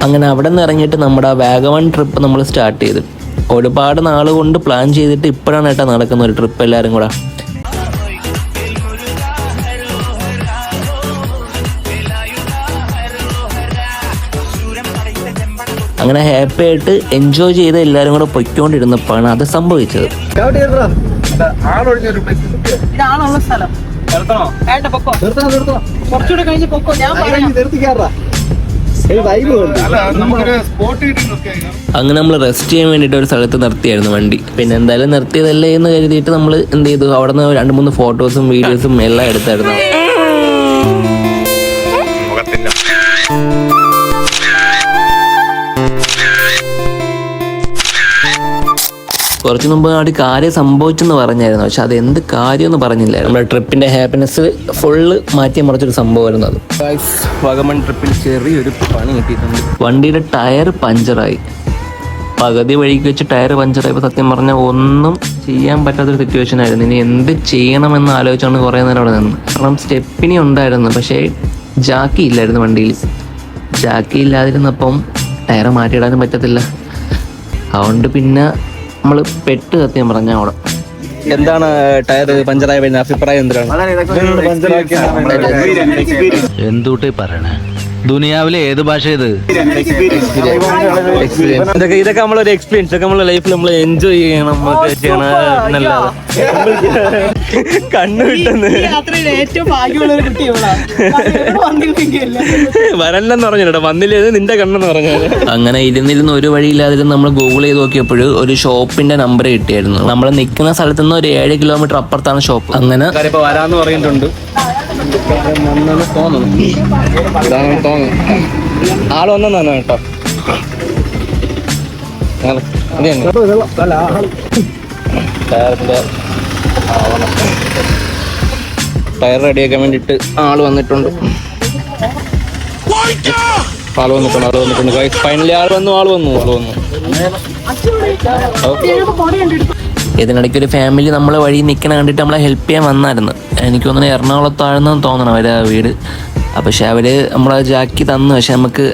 അങ്ങനെ അവിടെ നിന്ന് ഇറങ്ങിയിട്ട് നമ്മുടെ വാഗമൺ ട്രിപ്പ് നമ്മൾ സ്റ്റാർട്ട് ചെയ്തു. ഒരുപാട് നാൾ കൊണ്ട് പ്ലാൻ ചെയ്തിട്ട് ഇപ്പോഴാണ് ഏട്ടാ നടക്കുന്ന ഒരു ട്രിപ്പ് എല്ലാവരും കൂടെ. അങ്ങനെ ഹാപ്പി ആയിട്ട് എൻജോയ് ചെയ്ത് എല്ലാവരും കൂടെ പൊയ്ക്കൊണ്ടിരുന്നപ്പോഴാണ് അത് സംഭവിച്ചത്. അങ്ങനെ നമ്മൾ റെസ്റ്റ് ചെയ്യാൻ വേണ്ടിയിട്ട് ഒരു സ്ഥലത്ത് നിർത്തിയായിരുന്നു വണ്ടി. പിന്നെ എന്തായാലും നിർത്തിയതല്ലേ എന്ന് കരുതിയിട്ട് നമ്മൾ എന്ത് ചെയ്തു, അവിടെ നിന്ന് 2-3 ഫോട്ടോസും വീഡിയോസും എല്ലാം എടുത്തായിരുന്നു. കുറച്ച് മുമ്പ് അവിടെ കാര്യം സംഭവിച്ചെന്ന് പറഞ്ഞായിരുന്നു, പക്ഷെ അത് എന്ത് കാര്യമെന്ന് പറഞ്ഞില്ലായിരുന്നു. നമ്മുടെ ട്രിപ്പിന്റെ ഹാപ്പിനെസ് ഫുള്ള് മാറ്റി മറിച്ചൊരു സംഭവമായിരുന്നു അത്. വാഗമൺ ട്രിപ്പിൽ ചെറിയൊരു പണി കിട്ടിയിട്ടുണ്ട്. വണ്ടിയുടെ ടയർ പഞ്ചറായി. പകുതി വഴിക്ക് വെച്ച് ടയർ പഞ്ചറായപ്പോൾ സത്യം പറഞ്ഞാൽ ഒന്നും ചെയ്യാൻ പറ്റാത്തൊരു സിറ്റുവേഷൻ ആയിരുന്നു. ഇനി എന്ത് ചെയ്യണമെന്ന് ആലോചിച്ചാണ് കുറേ നേരം അവിടെ നിന്ന്. കാരണം സ്റ്റെപ്പിനി ഉണ്ടായിരുന്നു, പക്ഷേ ജാക്കി ഇല്ലായിരുന്നു വണ്ടിയിൽ. ജാക്കി ഇല്ലാതിരുന്നപ്പം ടയർ മാറ്റിയിടാനും പറ്റത്തില്ല. അതുകൊണ്ട് പിന്നെ നമ്മൾ പെട്ട് സത്യം പറഞ്ഞ അവിടെ. എന്താണ് ടയർ പഞ്ചറായ പിന്നെ അഭിപ്രായം എന്താണ്? എന്തൂട്ടേ പറയണേ, ദുനിയാവിലെ ഏത് ഭാഷ ഇത്? ഇതൊക്കെ നമ്മളൊരു എക്സ്പീരിയൻസ്, ഇതൊക്കെ നമ്മളെ ലൈഫിൽ നമ്മൾ എൻജോയ് ചെയ്യണം. കണ്ണു കിട്ടുന്നത് വരല്ലെന്ന് പറഞ്ഞിട്ടോ, വന്നില്ലേ നിന്റെ കണ്ണെന്ന് പറഞ്ഞു. അങ്ങനെ ഇരുന്നിരുന്ന് ഒരു വഴിയില്ലാതിരുന്ന് നമ്മൾ ഗൂഗിൾ ചെയ്ത് നോക്കിയപ്പോൾ ഒരു ഷോപ്പിന്റെ നമ്പർ കിട്ടിയായിരുന്നു. നമ്മൾ നിൽക്കുന്ന സ്ഥലത്ത് നിന്ന് ഒരു 7 കിലോമീറ്റർ അപ്പുറത്താണ് ഷോപ്പ്. അങ്ങനെ വരാന്ന് പറഞ്ഞിട്ടുണ്ട്. തോന്നുന്നു ആള് വന്നെന്നാണ് കേട്ടോ. ടയർ റെഡിയാക്കാൻ വേണ്ടിട്ട് ആള് വന്നിട്ടുണ്ട്. ഫൈനലി ആള് വന്നു. ഇതിനിടയ്ക്ക് ഒരു ഫാമിലി നമ്മളെ വഴി നിൽക്കണ കണ്ടിട്ട് നമ്മളെ ഹെൽപ്പ് ചെയ്യാൻ വന്നായിരുന്നു. എനിക്ക് തോന്നുന്നു എറണാകുളത്താണെന്ന് തോന്നണം അവരെ വീട്. പക്ഷെ അവര് നമ്മളെ ജാക്കി തന്നു, പക്ഷെ നമുക്ക്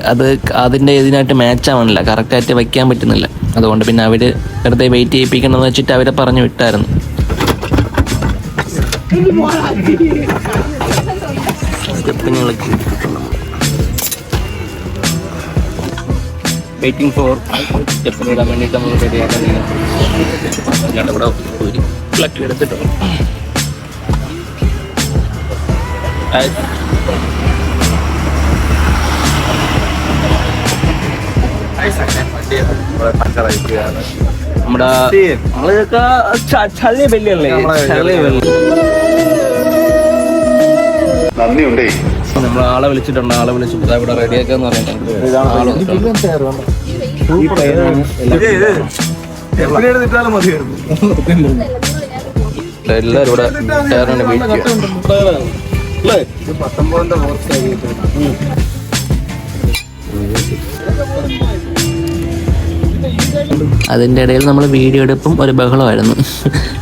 അതിൻ്റെ ഇതിനായിട്ട് മാച്ച് ആവണില്ല, കറക്റ്റായിട്ട് വയ്ക്കാൻ പറ്റുന്നില്ല. അതുകൊണ്ട് പിന്നെ അവര് വെറുതെ വെയിറ്റ് ചെയ്യിപ്പിക്കണമെന്ന് വെച്ചിട്ട് അവരെ പറഞ്ഞു വിട്ടായിരുന്നു. വെയിറ്റിംഗ് ഫോർ സ്റ്റെപ്പിന് ഇടാൻ വേണ്ടിയിട്ട് നമ്മൾ റെഡിയാക്കാൻ ഇവിടെ ഒരു പ്ലഗ് എടുത്തിട്ടുണ്ട്. നമ്മുടെ ചളി വെള്ളിയല്ലേ, നന്ദിയുണ്ടേ. നമ്മൾ ആളെ വിളിച്ചിട്ടുണ്ട്. ആളെ വിളിച്ചിട്ട് ഇവിടെ റെഡിയാക്കാന്ന് പറഞ്ഞിട്ടുണ്ട്. എല്ലാരും ഇവിടെ ടയറിന് വെയിറ്റ് ചെയ്യാം. അതിൻ്റെ ഇടയിൽ നമ്മൾ വീഡിയോ എടുപ്പും ഒരു ബഹളമായിരുന്നു.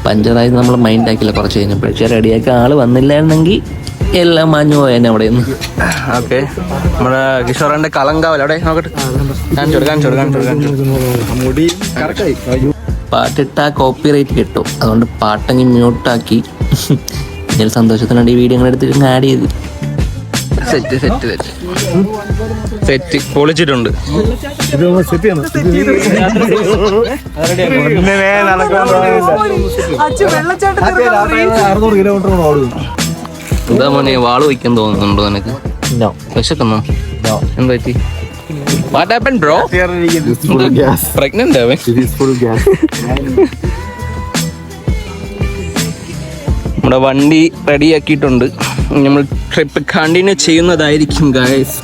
പഞ്ചറായി നമ്മൾ മൈൻഡ് ആക്കില്ല. കുറച്ച് കഴിഞ്ഞപ്പോഴേ റെഡിയാക്കി ആള് വന്നില്ലായിരുന്നെങ്കിൽ എല്ലാം മാഞ്ഞു പോയെന്നെ അവിടെ നിന്ന്. ഓക്കെ, നമ്മുടെ കിഷോറിന്റെ കളങ്കാവൽ അവിടെ നോക്കട്ടെ. പാട്ടിട്ടാ കോപ്പി റൈറ്റ് കിട്ടും. അതുകൊണ്ട് പാട്ടങ്ങി മ്യൂട്ടാക്കി ഇതിൽ സന്തോഷത്തിനാണ് ഈ വീഡിയോ എടുത്തിട്ട് ആഡ് ചെയ്ത്. സെറ്റ് പൊളിച്ചിട്ടുണ്ട്. എന്താ മോനെ വാള് വയ്ക്കാൻ തോന്നുന്നുണ്ടോ നിനക്ക്? വിശക്കുന്നോ? എന്താ പറ്റി? What happened, bro? Pregnant അവൻ. നമ്മുടെ വണ്ടി റെഡിയാക്കിയിട്ടുണ്ട്. നമ്മൾ ട്രിപ്പ് കണ്ടിന്യൂ ചെയ്യുന്നതായിരിക്കും ഗൈസ്.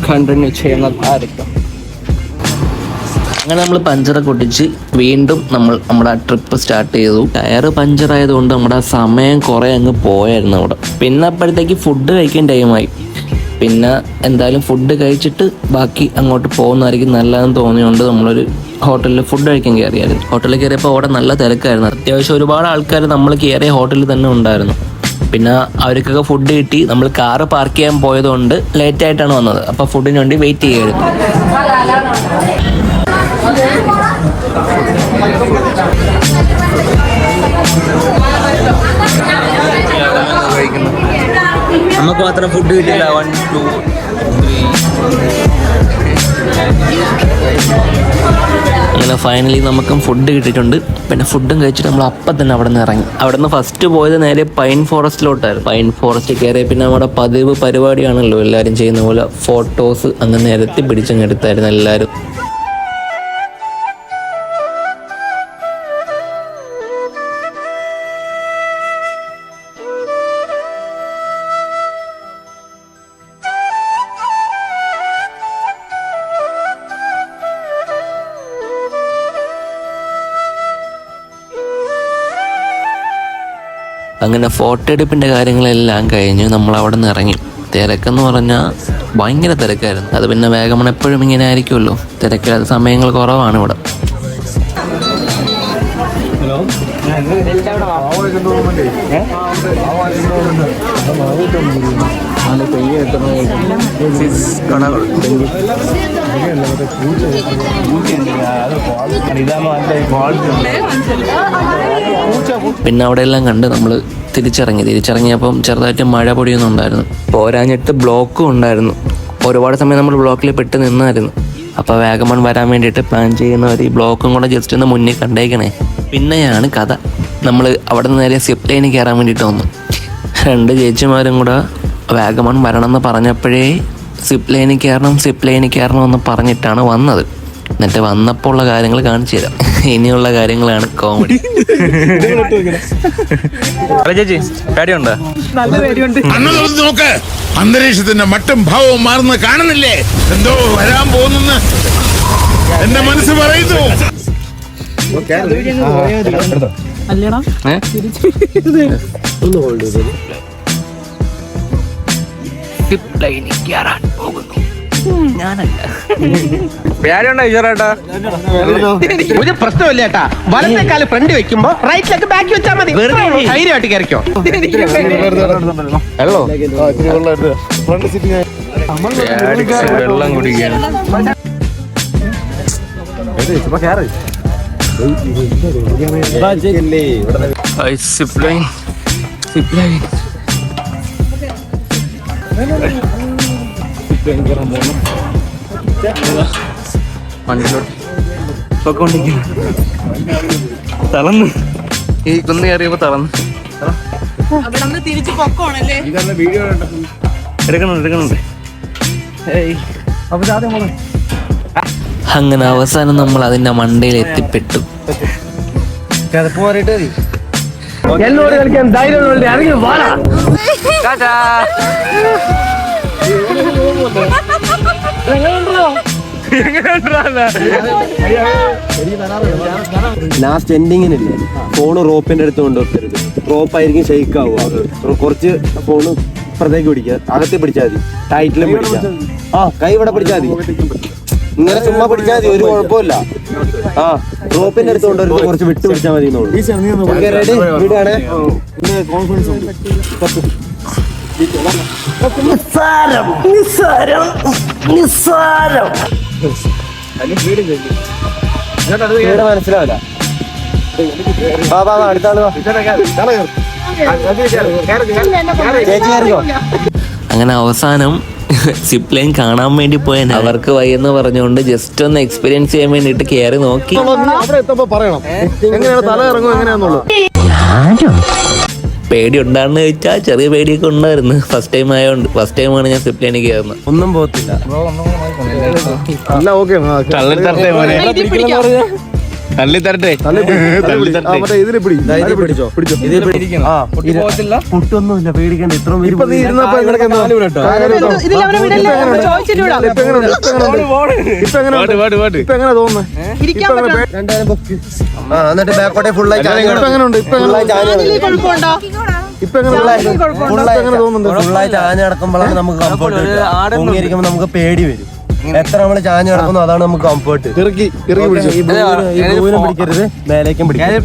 അങ്ങനെ നമ്മൾ പഞ്ചറൊക്കെ ഒട്ടിച്ച് വീണ്ടും നമ്മുടെ ട്രിപ്പ് സ്റ്റാർട്ട് ചെയ്തു. ടയർ പഞ്ചറായതുകൊണ്ട് നമ്മുടെ സമയം കുറേ അങ്ങ് പോയായിരുന്നു അവിടെ. പിന്നെ അപ്പോഴത്തേക്ക് ഫുഡ് കഴിക്കാൻ ടൈമായി. പിന്നെ എന്തായാലും ഫുഡ് കഴിച്ചിട്ട് ബാക്കി അങ്ങോട്ട് പോകുന്നതായിരിക്കും നല്ലതെന്ന് തോന്നിയുകൊണ്ട് നമ്മളൊരു ഹോട്ടലിൽ ഫുഡ് കഴിക്കാൻ കയറിയായിരുന്നു. ഹോട്ടലിൽ കയറിയപ്പോൾ അവിടെ നല്ല തിരക്കായിരുന്നു. അത്യാവശ്യം ഒരുപാട് ആൾക്കാർ നമ്മൾ കയറിയ ഹോട്ടലിൽ തന്നെ ഉണ്ടായിരുന്നു. പിന്നെ അവർക്കൊക്കെ ഫുഡ് കിട്ടി. നമ്മൾ കാറ് പാർക്ക് ചെയ്യാൻ പോയതുകൊണ്ട് ലേറ്റായിട്ടാണ് വന്നത്. അപ്പോൾ ഫുഡിന് വേണ്ടി വെയിറ്റ് ചെയ്യായിരുന്നു. മാത്രം ഫുഡ് കിട്ടില്ല. 1 2 3 അങ്ങനെ ഫൈനലി നമുക്കും ഫുഡ് കിട്ടിയിട്ടുണ്ട്. പിന്നെ ഫുഡും കഴിച്ചിട്ട് നമ്മൾ അപ്പം തന്നെ അവിടെ നിന്ന് ഇറങ്ങി. അവിടെ നിന്ന് ഫസ്റ്റ് പോയത് നേരെ പൈൻ ഫോറസ്റ്റിലോട്ടായിരുന്നു. പൈൻ ഫോറസ്റ്റ് കയറി പിന്നെ നമ്മുടെ പതിവ് പരിപാടിയാണല്ലോ എല്ലാവരും ചെയ്യുന്ന പോലെ ഫോട്ടോസ് അങ്ങനെ നിരത്തി പിടിച്ചങ്ങ് എടുത്തായിരുന്നു എല്ലാവരും. അങ്ങനെ ഫോട്ടോ എടുപ്പിൻ്റെ കാര്യങ്ങളെല്ലാം കഴിഞ്ഞ് നമ്മൾ അവിടെ നിന്ന് ഇറങ്ങി. തിരക്കെന്ന് പറഞ്ഞാൽ ഭയങ്കര തിരക്കായിരുന്നു. അത് പിന്നെ വാഗമൺ എപ്പോഴും ഇങ്ങനെ ആയിരിക്കുമല്ലോ, തിരക്കില്ലാത്ത സമയങ്ങൾ കുറവാണ് ഇവിടെ. പിന്നെ അവിടെ എല്ലാം കണ്ട് നമ്മൾ തിരിച്ചിറങ്ങിയപ്പം ചെറുതായിട്ട് മഴ പൊടിയൊന്നും ഉണ്ടായിരുന്നു. പോരാഞ്ഞിട്ട് ബ്ലോക്കും ഉണ്ടായിരുന്നു. ഒരുപാട് സമയം നമ്മൾ ബ്ലോക്കിൽ പെട്ട് നിന്നായിരുന്നു. അപ്പോൾ വാഗമൺ വരാൻ വേണ്ടിയിട്ട് പ്ലാൻ ചെയ്യുന്നവർ ഈ ബ്ലോക്കും കൂടെ ജസ്റ്റ് ഒന്ന് മുന്നിൽ കണ്ടേക്കണേ. പിന്നെയാണ് കഥ. നമ്മൾ അവിടെ നിന്ന് നേരെ സിപ്പ് ലൈനിൽ കയറാൻ വേണ്ടിയിട്ട് വന്നു. 2 ചേച്ചിമാരും കൂടെ വാഗമൺ വരണമെന്ന് പറഞ്ഞപ്പോഴേ സിപ്പ് ലൈനിൽ കയറണം എന്ന് പറഞ്ഞിട്ടാണ് വന്നത്. എന്നിട്ട് വന്നപ്പോൾ ഉള്ള കാര്യങ്ങൾ കാണിച്ചു തരാം. ഇനിയുള്ള കാര്യങ്ങളാണ് കോമഡി. ചേച്ചി പേടിയുണ്ടോ? നോക്ക്, അന്തരീക്ഷത്തിന്റെ മട്ടും ഭാവവും മാറുന്ന കാണുന്നില്ലേ? എന്തോ വരാൻ പോകുന്നെന്ന് എന്റെ മനസ്സ് പറയുന്നു. പേടിയുണ്ടോ ഈശ്വരേട്ടാ? ഒരു പ്രശ്നമില്ല ചേട്ടാ. വലത്തേക്കാല് ഫ്രണ്ട് വെക്കുമ്പോ റൈറ്റിലേക്ക് ബാക്കി വെച്ചാൽ മതി. ധൈര്യമായിട്ട് കയറിക്കോ. വെള്ളം കുടിക്കാൻ തളർന്ന് ഈ കുന്ന് കയറിയപ്പോ തളർന്ന്. എടുക്കണുണ്ട്. അങ്ങനെ അവസാനം നമ്മൾ അതിന്റെ മണ്ടയിൽ എത്തിപ്പെട്ടു. എന്നോട് കളിക്കാൻ ധൈര്യം ഇറങ്ങി വാടാ. ലാസ്റ്റ് എൻഡിങ്ങിനില്ലേ ഫോണ് റോപ്പിന്റെ അടുത്ത് കൊണ്ടുവെക്കരുത്. റോപ്പായിരിക്കും ഷെയ്ക്ക് ആവുക. കുറച്ച് ഫോണ് ഇപ്പുറത്തേക്ക് പിടിക്കുക, അകത്ത് പിടിച്ചാൽ മതി. ടൈറ്റിലും പിടിക്കാം. കൈ ഇവിടെ പിടിച്ചാൽ മതി. ഇങ്ങനെ ചുമ്മാ പിടിച്ചാൽ മതി, ഒരു കുഴപ്പമില്ല. റോപ്പിന്റെ അടുത്ത് കൊണ്ടുവരുമ്പോൾ കുറച്ച് വിട്ട് പിടിച്ചാൽ മതി. റെഡി? വീടാണ്. മനസ്സിലാവില്ല. അങ്ങനെ അവസാനം സിപ്പ് ലൈൻ കാണാൻ വേണ്ടി പോയ അവർക്ക് വയ്യെന്ന് പറഞ്ഞുകൊണ്ട് ജസ്റ്റ് ഒന്ന് എക്സ്പീരിയൻസ് ചെയ്യാൻ വേണ്ടിട്ട് കയറി നോക്കി. പേടി ഉണ്ടാന്ന് ചോദിച്ചാൽ ചെറിയ പേടിയൊക്കെ ഉണ്ടായിരുന്നു. ഫസ്റ്റ് ടൈമാണ് ഞാൻ സിപ്പ് ലൈനിൽ കയറുന്നത്. ഒന്നും പോകത്തില്ല. പൊട്ടൊന്നുമില്ല, പേടിക്കണ്ട. എന്നിട്ട് ബാക്കോട്ടെ ഫുള്ളായി ചാഞ്ഞ് നടക്കുമ്പോഴാണ് നമുക്ക് കംഫർട്ട്. പൊങ്ങിയിരിക്കുമ്പോൾ നമുക്ക് പേടി വരും. എത്ര നമ്മള് ചാഞ്ഞ് കിടക്കുന്നു അതാണ് നമുക്ക് കംഫർട്ട്. പിടിക്കരുത്, മേലേക്കും പിടിക്കരുത്.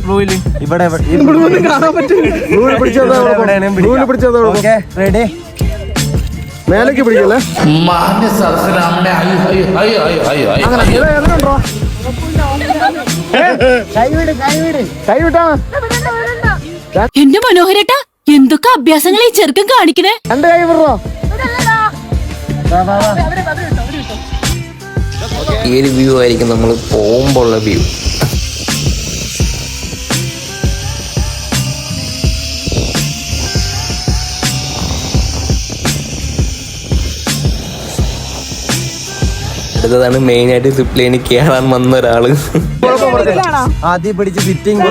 ഇവിടെ റെഡി? മേലേക്ക് പിടിക്കല്ലേ? എന്റെ മനോഹരേട്ടാ, എന്തൊക്കെ അഭ്യാസങ്ങൾ ഈ ചെറുക്കൻ കാണിക്കണേ. ഈ ഒരു വ്യൂ ആയിരിക്കും നമ്മൾ പോകുമ്പോൾ ഉള്ള വ്യൂ. അടുത്തതാണ് മെയിനായിട്ട് സിപ്പ് ലൈനിൽ കയറാൻ വന്ന ഒരാള്. ആദ്യം പിടിച്ച് ഫിറ്റിംഗ്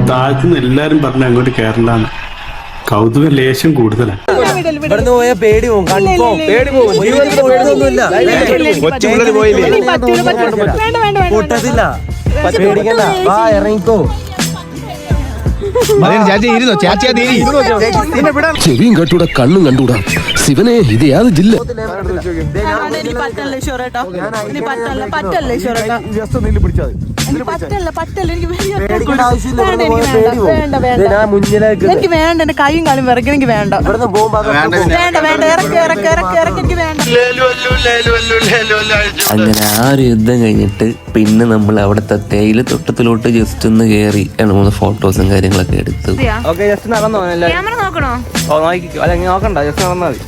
താഴ്ത്തുന്ന എല്ലാരും പറഞ്ഞ അങ്ങോട്ട് കയറണ്ടാന്ന്. കൗതുക ലേശം കൂടുതലാണ്. ഇവിടുന്ന് പോയാൽ പേടി പോകും, കൺഫേം പേടി പോകും. പൊട്ടത്തില്ല, പേടിക്കണ്ട, വാ ഇറങ്ങിക്കോ. ചെവിയും കണ്ടൂടാ, കണ്ണും കണ്ടൂടാ. ശിവനെ, ഇത് യാത് ജില്ല. എനിക്ക് വേണ്ട, എന്റെ കൈയും കാലും വിറക്കി, എനിക്ക് വേണ്ട. വേണ്ട വേണ്ട, ഇറക്കി ഇറക്കി ഇറക്കി ഇറക്കി, എനിക്ക് വേണ്ട. അങ്ങനെ ആ ഒരു യുദ്ധം കഴിഞ്ഞിട്ട് പിന്നെ നമ്മൾ അവിടുത്തെ തേയില തോട്ടത്തിലോട്ട് ജസ്റ്റ് ഒന്ന് കയറി 2-3 ഫോട്ടോസും കാര്യങ്ങളൊക്കെ എടുത്തു. ഓക്കെ, ജസ്റ്റ് നടന്നോ? ക്യാമറ നോക്കണോ? നോക്കണ്ട, ജസ്റ്റ് നടന്നാ മതി.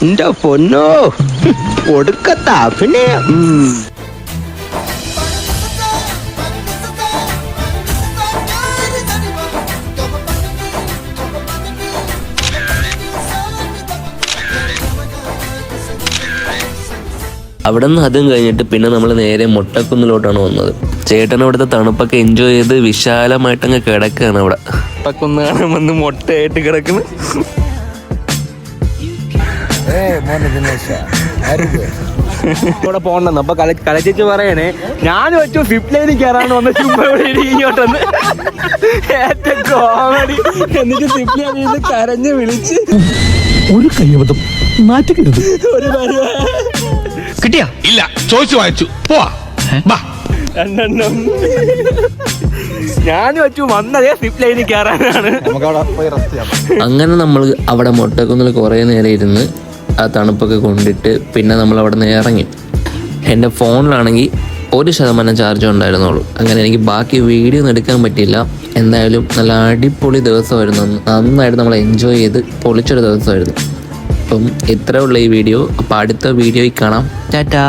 എന്റെ പൊന്നോ, ഒടുക്കത്താ പിന്നെ. അവിടെ നിന്ന് അതും കഴിഞ്ഞിട്ട് പിന്നെ നമ്മൾ നേരെ മൊട്ടക്കുന്നിലോട്ടാണ് വന്നത്. ചേട്ടൻ അവിടുത്തെ തണുപ്പൊക്കെ എൻജോയ് ചെയ്ത് വിശാലമായിട്ടങ്ങ് കിടക്കുകയാണ്. അവിടെ മൊട്ടക്കുന്ന് കാണാൻ വന്ന് മൊട്ടയായിട്ട് കിടക്കുന്നു. ഇവിടെ പോണ്ടെന്ന് അപ്പൊ കലച്ചേച്ച് പറയണേ, ഞാൻ വെച്ചു സിപ്പ് ലൈനിൽ കയറാണ് വന്ന ചുമ്മാ ഇങ്ങോട്ടൊന്ന് ഏറ്റവും കോമഡി. എന്നിട്ട് സിപ്പ് ലൈനിൽ നിന്ന് കരഞ്ഞ് വിളിച്ച് ഒരു കയ്യബദ്ധം നാറ്റുകരുത്. ഒരു കിട്ടിയാ ഇല്ല, ചോദിച്ചു വാങ്ങിച്ചു പോവാ. രണ്ടെണ്ണം ഞാൻ വെച്ചു വന്നതേ സിപ്പ് ലൈനിൽ കയറാനാണ്. അങ്ങനെ നമ്മൾ അവിടെ മൊട്ടക്കുന്നിൽ കുറേ നേരം ഇരുന്ന് ആ തണുപ്പൊക്കെ കൊണ്ടിട്ട് പിന്നെ നമ്മൾ അവിടെ നിന്ന് ഇറങ്ങി. എൻ്റെ ഫോണിലാണെങ്കിൽ 1% ചാർജ് ഉണ്ടായിരുന്നുള്ളൂ. അങ്ങനെ എനിക്ക് ബാക്കി വീഡിയോ ഒന്നും എടുക്കാൻ പറ്റിയില്ല. എന്തായാലും നല്ല അടിപൊളി ദിവസമായിരുന്നു. നന്നായിട്ട് നമ്മൾ എൻജോയ് ചെയ്ത് പൊളിച്ചൊരു ദിവസമായിരുന്നു. അപ്പം ഇത്രേ ഉള്ള ഈ വീഡിയോ. അപ്പോൾ അടുത്ത വീഡിയോയിൽ കാണാം. ടാറ്റാ.